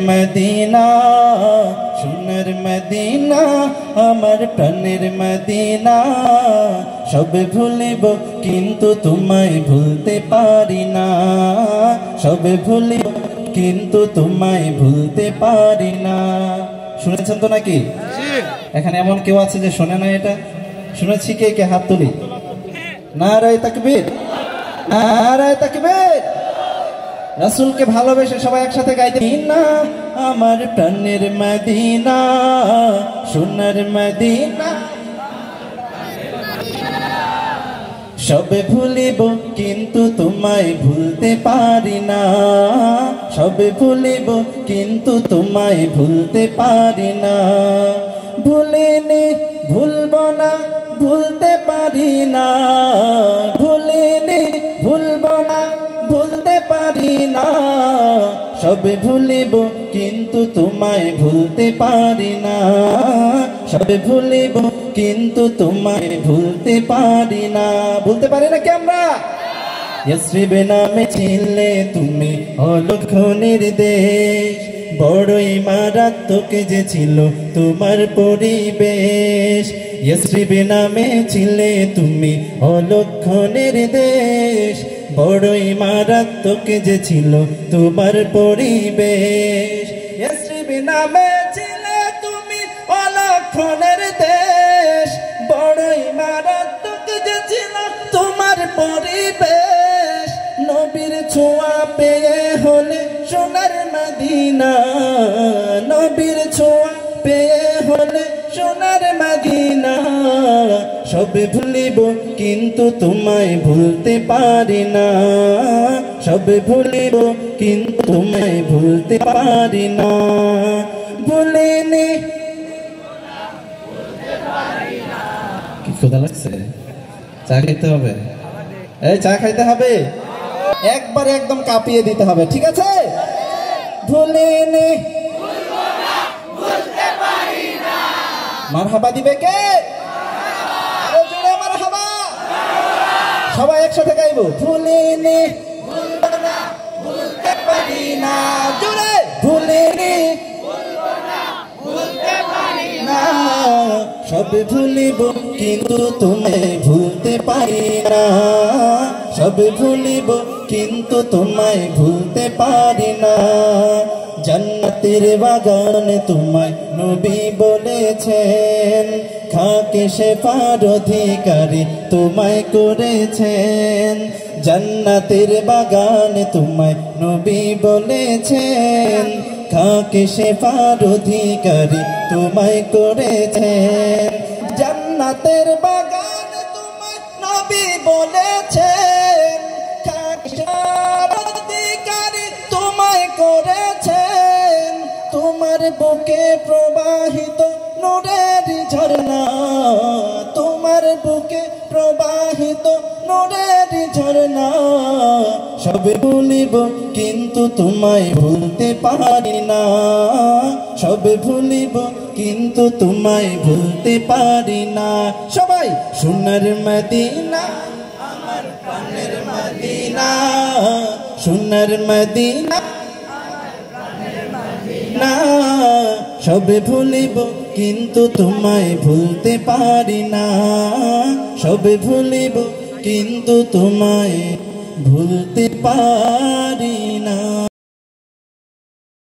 Medina সোনার Medina আমার প্রাণের মদিনা সব ভুলিব কিন্তু তোমায় ভুলতে পারি না সব ভুলিব কিন্তু তোমায় ভুলতে পারি না শুনেছেন তো নাকি এখানে এমন কেউ আছে যে শোনে না এটা শুনেছি কে কে হাত তুলি নারায়ে তাকবীর নারায়ে তাকবীর রাসূলকে ভালোবেসে সবাই একসাথে গাইতে না আমার প্রাণের মদিনা সোনার মদিনা সব ভুলিব কিন্তু তোমায় ভুলতে পারি না সব ভুলিব কিন্তু তোমায় ভুলতে পারি না ভুলিনি ভুলব না ভুলতে পারি না ভুলিনি ভুলব না ভুলতে পারি না সব ভুলিব কিন্তু তোমায় ভুলতে পারি না সব ভুলিব কিন্তু তোমায় ভুলতে পারি না ভুলতে পারি না কি আমরা ইয়াসরিব নামে ছিলে তুমি অলক্ষণের দেশ বড়ই মারাত্মক যে ছিল তোমার পরিবেশ ইয়াসরিব নামে ছিলে তুমি অলক্ষণের দেশ বড়ই মারাত্মক যে ছিল তোমার পরিবেশ ইয়াসরিব নামে ছিলে তুমি অলক্ষণের দেশ বড়ই মারাত্মক যে ছিল তোমার পরিবেশ নবীর ছোঁয়া পেয়ে হলে সোনার মদিনা নবীর ছোঁয়া পেয়ে হলে সোনার মদিনা সব ভুলিব কিন্তু তোমায় ভুলতে পারি না সব ভুলিব কিন্তু তোমায় ভুলতে পারি না ভুলিনি কি ক্ষুধা লাগছে চা খেতে হবে এই চা খাইতে হবে একবার একদম কাঁপিয়ে দিতে হবে ঠিক আছে ভুলিনি মারহাবা দিবে কে জোরে মারহাবা সবাই একসাথে গাইবো ভুলিনি ভুলবো না ভুলতে পারি না জোরে ভুলিনি ভুলবো না ভুলতে পারি না সব ভুলিব কিন্তু তোমায় ভুলতে পারি না সব ভুলিব কিন্তু তোমায় ভুলতে পারি না জান্নাতের বাগানে তোমায় নবী বলেছেন খাকে শেফার অধিকারী তোমায় করেছেন জান্নাতের বাগানে তোমায় নবী বলেছেন খাকে শেফার অধিকারী তোমায় করেছেন জান্নাতের বাগানে তোমায় নবী বলেছেন খাকে শেফার অধিকারী তোমায় করেছেন তোমার বুকে প্রবাহিত নূরের ঝরনা তোমার বুকে প্রবাহিত নূরের ঝরনা সব ভুলিব কিন্তু তোমায় ভুলতে পারি না সব ভুলিব কিন্তু তোমায় ভুলতে পারি না সবাই সোনার মদিনা আমার প্রাণের মদিনা সোনার মদিনা না সব ভুলিব কিন্তু তোমায় ভুলতে পারি না সব ভুলিব কিন্তু তোমায় ভুলতে পারি না।